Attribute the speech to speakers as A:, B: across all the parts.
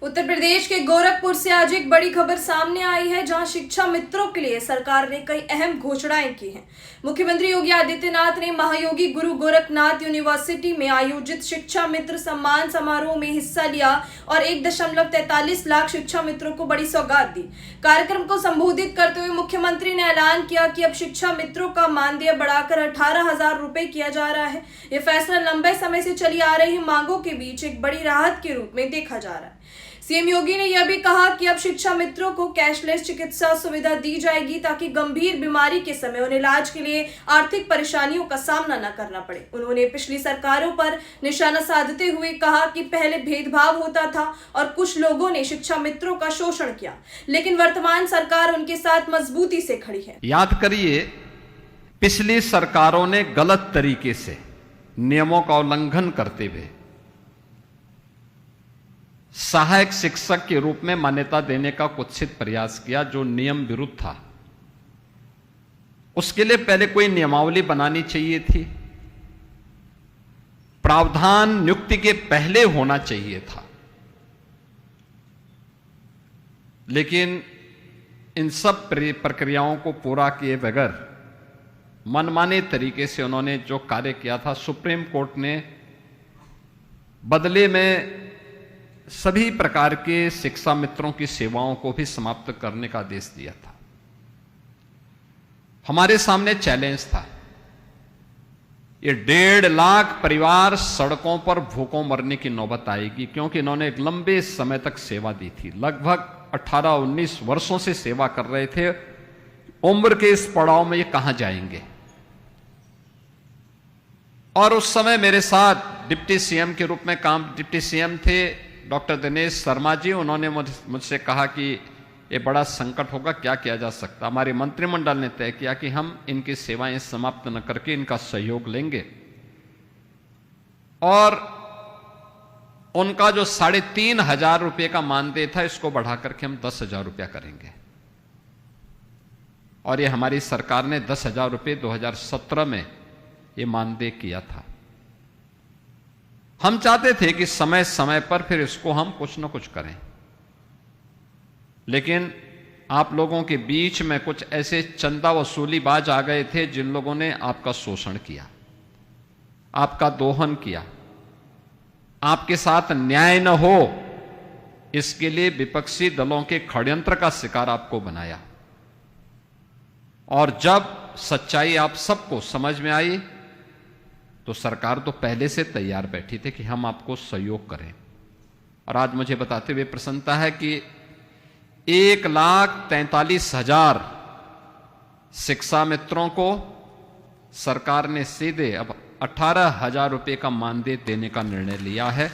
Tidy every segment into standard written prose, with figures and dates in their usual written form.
A: उत्तर प्रदेश के गोरखपुर से आज एक बड़ी खबर सामने आई है, जहां शिक्षा मित्रों के लिए सरकार ने कई अहम घोषणाएं की हैं। मुख्यमंत्री योगी आदित्यनाथ ने महायोगी गुरु गोरखनाथ यूनिवर्सिटी में आयोजित शिक्षा मित्र सम्मान समारोह में हिस्सा लिया और 1.43 लाख शिक्षा मित्रों को बड़ी सौगात दी। कार्यक्रम को संबोधित करते हुए मुख्यमंत्री ने ऐलान किया कि अब शिक्षा मित्रों का मानदेय बढ़ाकर 18,000 रुपए किया जा रहा है। ये फैसला लंबे समय से चली आ रही मांगों के बीच एक बड़ी राहत के रूप में देखा जा रहा है। सीएम योगी ने यह भी कहा कि अब शिक्षा मित्रों को कैशलेस चिकित्सा सुविधा दी जाएगी, ताकि गंभीर बीमारी के समय उन्हें इलाज के लिए आर्थिक परेशानियों का सामना न करना पड़े। उन्होंने पिछली सरकारों पर निशाना साधते हुए कहा कि पहले भेदभाव होता था और कुछ लोगों ने शिक्षा मित्रों का शोषण किया, लेकिन वर्तमान सरकार उनके साथ मजबूती से खड़ी है।
B: याद करिए, पिछली सरकारों ने गलत तरीके से नियमों का उल्लंघन करते हुए सहायक शिक्षक के रूप में मान्यता देने का कुत्सित प्रयास किया, जो नियम विरुद्ध था। उसके लिए पहले कोई नियमावली बनानी चाहिए थी, प्रावधान नियुक्ति के पहले होना चाहिए था। लेकिन इन सब प्रक्रियाओं को पूरा किए बगैर मनमाने तरीके से उन्होंने जो कार्य किया था, सुप्रीम कोर्ट ने बदले में सभी प्रकार के शिक्षा मित्रों की सेवाओं को भी समाप्त करने का आदेश दिया था। हमारे सामने चैलेंज था, ये 1.5 लाख परिवार सड़कों पर भूखों मरने की नौबत आएगी, क्योंकि इन्होंने एक लंबे समय तक सेवा दी थी। लगभग 18-19 वर्षों से सेवा कर रहे थे। उम्र के इस पड़ाव में ये कहां जाएंगे? और उस समय मेरे साथ डिप्टी सीएम के रूप में डिप्टी सीएम थे डॉक्टर दिनेश शर्मा जी। उन्होंने मुझसे कहा कि ये बड़ा संकट होगा, क्या किया जा सकता। हमारे मंत्रिमंडल ने तय किया कि हम इनकी सेवाएं समाप्त न करके इनका सहयोग लेंगे, और उनका जो 3,500 रुपये का मानदेय था, इसको बढ़ा करके हम 10,000 रुपया करेंगे। और ये हमारी सरकार ने 10,000 रुपये 2017 में ये मानदेय किया था। हम चाहते थे कि समय समय पर फिर इसको हम कुछ न कुछ करें, लेकिन आप लोगों के बीच में कुछ ऐसे चंदा वसूलीबाज आ गए थे, जिन लोगों ने आपका शोषण किया, आपका दोहन किया, आपके साथ न्याय न हो इसके लिए विपक्षी दलों के षड्यंत्र का शिकार आपको बनाया। और जब सच्चाई आप सबको समझ में आई, तो सरकार तो पहले से तैयार बैठी थी कि हम आपको सहयोग करें। और आज मुझे बताते हुए प्रसन्नता है कि 1,43,000 शिक्षा मित्रों को सरकार ने सीधे अब 18,000 रुपये का मानदेय देने का निर्णय लिया है,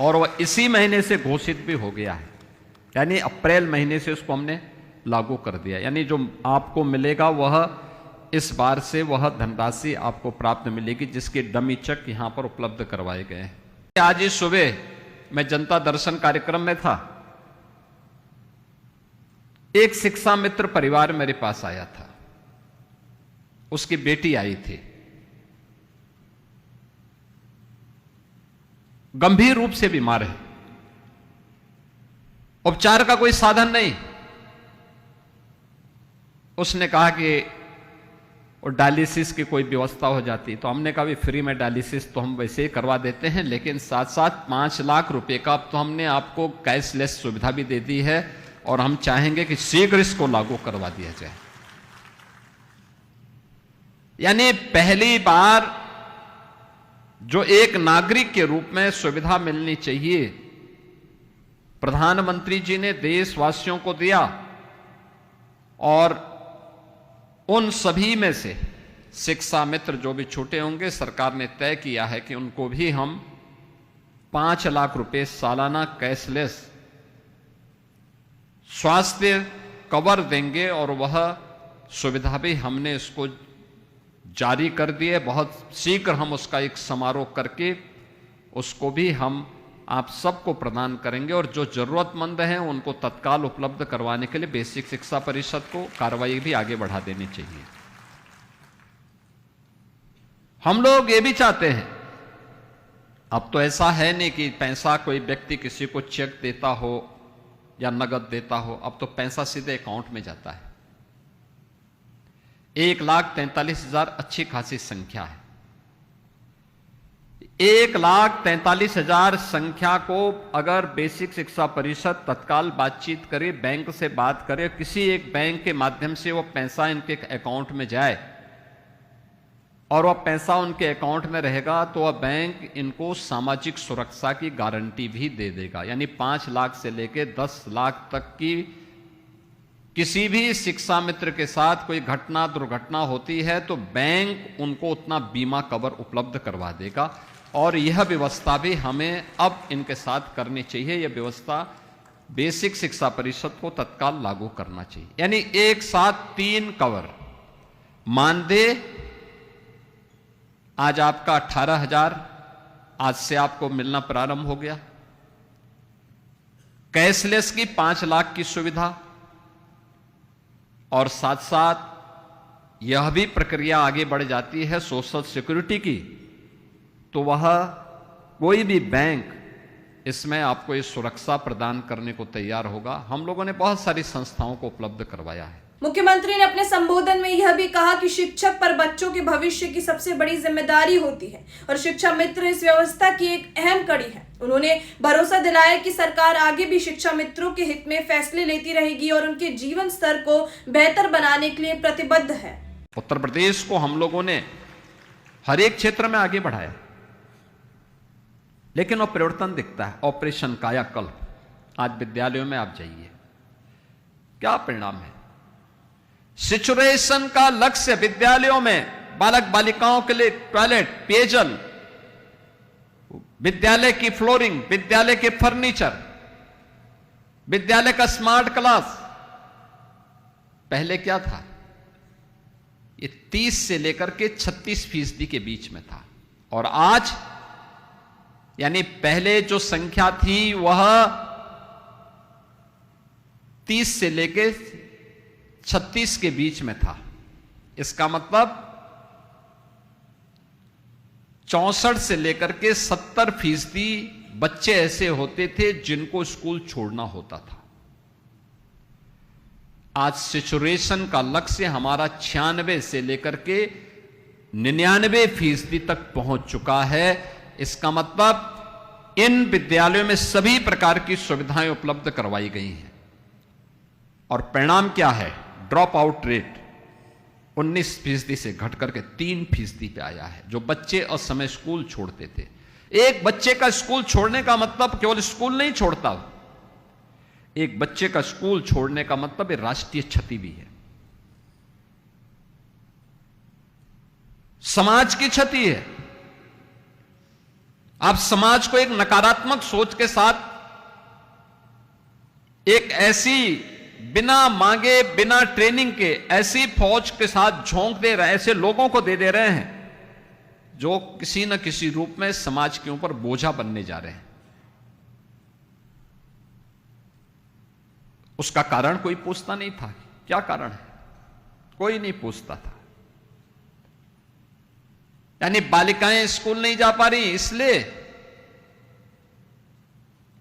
B: और वह इसी महीने से घोषित भी हो गया है। यानी अप्रैल महीने से उसको हमने लागू कर दिया। यानी जो आपको मिलेगा वह इस बार से वह धनराशि आपको प्राप्त मिलेगी, जिसके डमी चेक यहां पर उपलब्ध करवाए गए हैं। आज ही सुबह मैं जनता दर्शन कार्यक्रम में था। एक शिक्षा मित्र परिवार मेरे पास आया था, उसकी बेटी आई थी, गंभीर रूप से बीमार है, उपचार का कोई साधन नहीं। उसने कहा कि और डायलिसिस की कोई व्यवस्था हो जाती, तो हमने कहा भी फ्री में डायलिसिस तो हम वैसे ही करवा देते हैं, लेकिन साथ साथ 5 लाख रुपए का अब तो हमने आपको कैशलेस सुविधा भी दे दी है, और हम चाहेंगे कि शीघ्र इसको लागू करवा दिया जाए। यानी पहली बार जो एक नागरिक के रूप में सुविधा मिलनी चाहिए, प्रधानमंत्री जी ने देशवासियों को दिया। और उन सभी में से शिक्षा मित्र जो भी छूटे होंगे, सरकार ने तय किया है कि उनको भी हम 5 लाख रुपए सालाना कैशलेस स्वास्थ्य कवर देंगे, और वह सुविधा भी हमने इसको जारी कर दी है। बहुत शीघ्र हम उसका एक समारोह करके उसको भी हम आप सबको प्रदान करेंगे, और जो जरूरतमंद हैं उनको तत्काल उपलब्ध करवाने के लिए बेसिक शिक्षा परिषद को कार्रवाई भी आगे बढ़ा देनी चाहिए। हम लोग ये भी चाहते हैं अब तो ऐसा है नहीं कि पैसा कोई व्यक्ति किसी को चेक देता हो या नगद देता हो, अब तो पैसा सीधे अकाउंट में जाता है। 1,43,000 अच्छी खासी संख्या है। 1,43,000 संख्या को अगर बेसिक शिक्षा परिषद तत्काल बातचीत करे, बैंक से बात करे, किसी एक बैंक के माध्यम से वो पैसा इनके अकाउंट में जाए और वह पैसा उनके अकाउंट में रहेगा, तो वह बैंक इनको सामाजिक सुरक्षा की गारंटी भी दे देगा। यानी 5 लाख से लेकर 10 लाख तक की किसी भी शिक्षा मित्र के साथ कोई घटना दुर्घटना होती है तो बैंक उनको उतना बीमा कवर उपलब्ध करवा देगा। और यह व्यवस्था भी हमें अब इनके साथ करनी चाहिए। यह व्यवस्था बेसिक शिक्षा परिषद को तत्काल लागू करना चाहिए। यानी एक साथ 3 कवर। मानदेय आज आपका 18,000 आज से आपको मिलना प्रारंभ हो गया। कैशलेस की 5 लाख की सुविधा, और साथ साथ यह भी प्रक्रिया आगे बढ़ जाती है सोशल सिक्योरिटी की, तो वह कोई भी बैंक इसमें आपको ये सुरक्षा प्रदान करने को तैयार होगा। हम लोगों ने बहुत सारी संस्थाओं को उपलब्ध करवाया है।
A: मुख्यमंत्री ने अपने संबोधन में यह भी कहा कि शिक्षक पर बच्चों के भविष्य की सबसे बड़ी जिम्मेदारी होती है और शिक्षा मित्र इस व्यवस्था की एक अहम कड़ी है। उन्होंने भरोसा दिलाया कि सरकार आगे भी शिक्षा मित्रों के हित में फैसले लेती रहेगी और उनके जीवन स्तर को बेहतर बनाने के लिए प्रतिबद्ध है।
B: उत्तर प्रदेश को हम लोगों ने हर एक क्षेत्र में आगे बढ़ाया, लेकिन वो परिवर्तन दिखता है। ऑपरेशन कायाकल्प, आज विद्यालयों में आप जाइए, क्या परिणाम है। सिचुएशन का लक्ष्य विद्यालयों में बालक बालिकाओं के लिए टॉयलेट, पेयजल, विद्यालय की फ्लोरिंग, विद्यालय के फर्नीचर, विद्यालय का स्मार्ट क्लास। पहले क्या था, ये 30 से लेकर के 36% के बीच में था, और आज यानी पहले जो संख्या थी वह 30 से लेकर 36 के बीच में था। इसका मतलब 64 से लेकर के 70% बच्चे ऐसे होते थे जिनको स्कूल छोड़ना होता था। आज सिचुएशन का लक्ष्य हमारा 96 से लेकर के 99% तक पहुंच चुका है। इसका मतलब इन विद्यालयों में सभी प्रकार की सुविधाएं उपलब्ध करवाई गई हैं। और परिणाम क्या है, ड्रॉप आउट रेट 19% से घट करके 3% पे आया है। जो बच्चे असमय स्कूल छोड़ते थे, एक बच्चे का स्कूल छोड़ने का मतलब केवल स्कूल नहीं छोड़ता, एक बच्चे का स्कूल छोड़ने का मतलब राष्ट्रीय क्षति भी है, समाज की क्षति है। आप समाज को एक नकारात्मक सोच के साथ एक ऐसी बिना मांगे बिना ट्रेनिंग के ऐसी फौज के साथ झोंक दे रहे, ऐसे लोगों को दे रहे हैं जो किसी न किसी रूप में समाज के ऊपर बोझा बनने जा रहे हैं। उसका कारण कोई पूछता नहीं था, क्या कारण है, कोई नहीं पूछता था। यानी बालिकाएं स्कूल नहीं जा पा रही इसलिए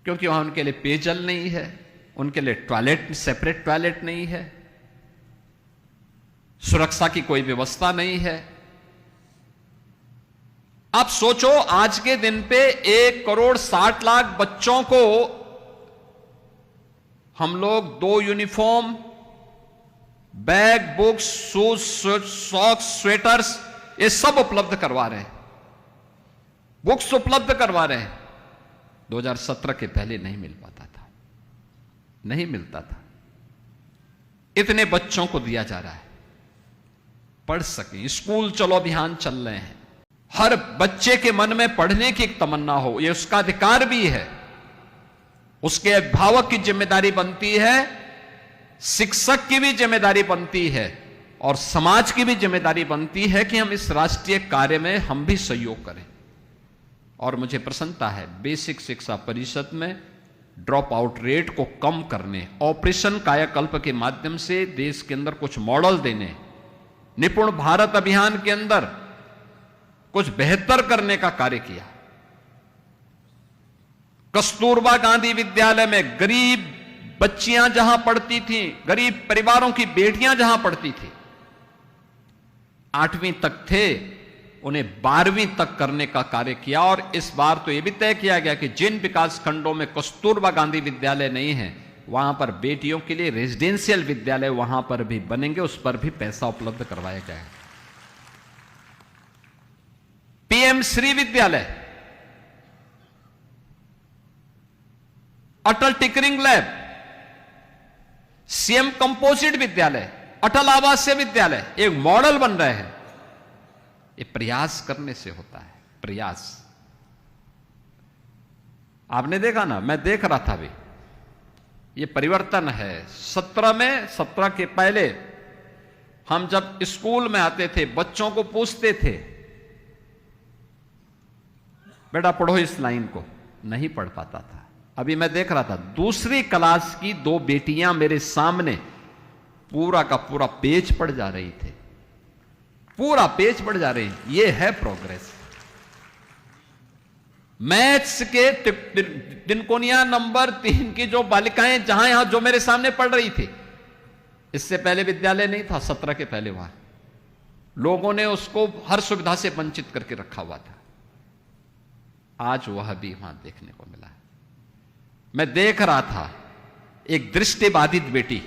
B: क्योंकि वहां उनके लिए पेयजल नहीं है, उनके लिए टॉयलेट, सेपरेट टॉयलेट नहीं है, सुरक्षा की कोई व्यवस्था नहीं है। आप सोचो, आज के दिन पे 1,60,00,000 बच्चों को हम लोग 2 uniform, bag, books, shoes, socks, sweaters, ये सब उपलब्ध करवा रहे हैं, बुक्स उपलब्ध करवा रहे हैं। 2017 के पहले नहीं मिल पाता था, नहीं मिलता था। इतने बच्चों को दिया जा रहा है, पढ़ सकें। स्कूल चलो अभियान चल रहे हैं, हर बच्चे के मन में पढ़ने की एक तमन्ना हो, यह उसका अधिकार भी है। उसके अभिभावक की जिम्मेदारी बनती है, शिक्षक की भी जिम्मेदारी बनती है, और समाज की भी जिम्मेदारी बनती है कि हम इस राष्ट्रीय कार्य में हम भी सहयोग करें। और मुझे प्रसन्नता है, बेसिक शिक्षा परिषद में ड्रॉप आउट रेट को कम करने, ऑपरेशन कायाकल्प के माध्यम से देश के अंदर कुछ मॉडल देने, निपुण भारत अभियान के अंदर कुछ बेहतर करने का कार्य किया। कस्तूरबा गांधी विद्यालय में गरीब बच्चियां जहां पढ़ती थीं, गरीब परिवारों की बेटियां जहां पढ़ती थी, 8वीं तक थे, उन्हें 12वीं तक करने का कार्य किया। और इस बार तो यह भी तय किया गया कि जिन विकास खंडों में कस्तूरबा गांधी विद्यालय नहीं है, वहां पर बेटियों के लिए रेजिडेंशियल विद्यालय वहां पर भी बनेंगे, उस पर भी पैसा उपलब्ध करवाया गया है। पीएम श्री विद्यालय, अटल टिकरिंग लैब, सीएम कंपोजिट विद्यालय, अटल आवासीय विद्यालय एक मॉडल बन रहे हैं। ये प्रयास करने से होता है, प्रयास। आपने देखा ना, मैं देख रहा था अभी, ये परिवर्तन है। 17 के पहले हम जब स्कूल में आते थे, बच्चों को पूछते थे, बेटा पढ़ो इस लाइन को, नहीं पढ़ पाता था। अभी मैं देख रहा था, दूसरी क्लास की 2 बेटियां मेरे सामने पूरा का पूरा पेज पढ़ जा रही थी, पूरा पेज पढ़ जा रही। ये है प्रोग्रेस। मैथ्स के तिनकोनिया नंबर 3 की जो बालिकाएं यहां जो मेरे सामने पढ़ रही थी, इससे पहले विद्यालय नहीं था, 17 के पहले वहां लोगों ने उसको हर सुविधा से वंचित करके रखा हुआ था। आज वह भी वहां देखने को मिला। मैं देख रहा था एक दृष्टिबाधित बेटी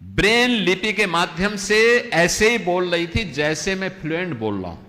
B: ब्रेन लिपि के माध्यम से ऐसे ही बोल रही थी जैसे मैं फ्लुएंट बोल रहा हूं।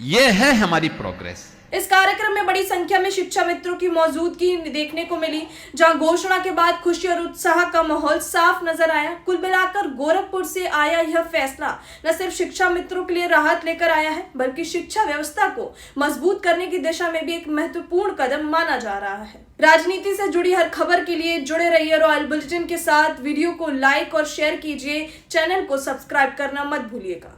B: यह है हमारी प्रोग्रेस।
A: इस कार्यक्रम में बड़ी संख्या में शिक्षा मित्रों की मौजूदगी देखने को मिली, जहां घोषणा के बाद खुशी और उत्साह का माहौल साफ नजर आया। कुल मिलाकर गोरखपुर से आया यह फैसला न सिर्फ शिक्षा मित्रों के लिए राहत लेकर आया है, बल्कि शिक्षा व्यवस्था को मजबूत करने की दिशा में भी एक महत्वपूर्ण कदम माना जा रहा है। राजनीति से जुड़ी हर खबर के लिए जुड़े रहिए रॉयल बुलेटिन के साथ। वीडियो को लाइक और शेयर कीजिए, चैनल को सब्सक्राइब करना मत भूलिएगा।